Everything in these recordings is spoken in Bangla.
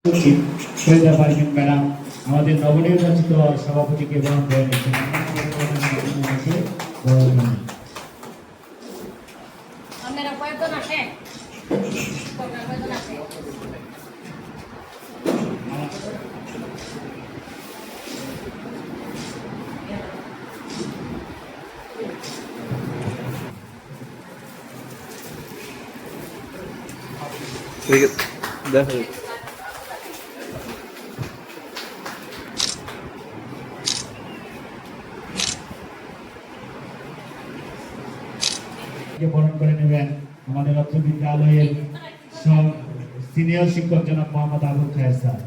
শহীদা পারভিন ম্যাডাম আমাদের নবনির্বাচিত সভাপতিকে বরণ করে নিচ্ছেন। দেখা বরণ করে নেবেন আমাদের উচ্চ বিদ্যালয়ের সিনিয়র শিক্ষক জনাব মোহাম্মদ আবুল খায়ের স্যার।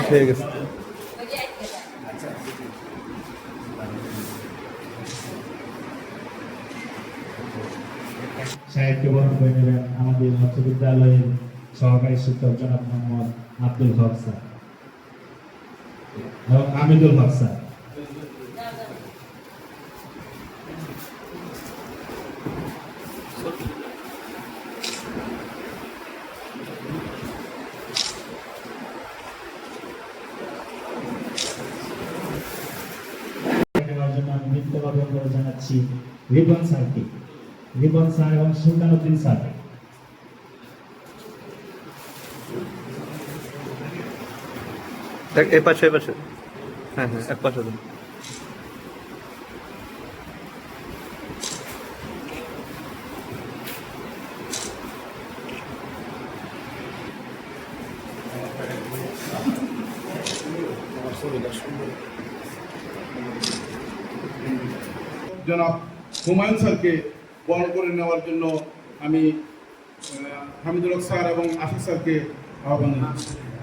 হয়ে গেছে। সাহেবকে বরণ করে নেবেন আমাদের উচ্চ বিদ্যালয়ের সহকারী শিক্ষক জনাব মোহাম্মদ আব্দুল হক স্যার এবং আমিদুল হক স্যার। জানাচ্ছি রিপন স্যারকে, রিপন স্যার এবং সুলতান উদ্দিন স্যার। এই পাশে হ্যাঁ এক পাশে জনাব হুমায়ুন স্যারকে বরণ করে নেওয়ার জন্য আমি হামিদুল হক স্যার এবং আশিক স্যারকে আহ্বান জানাচ্ছি।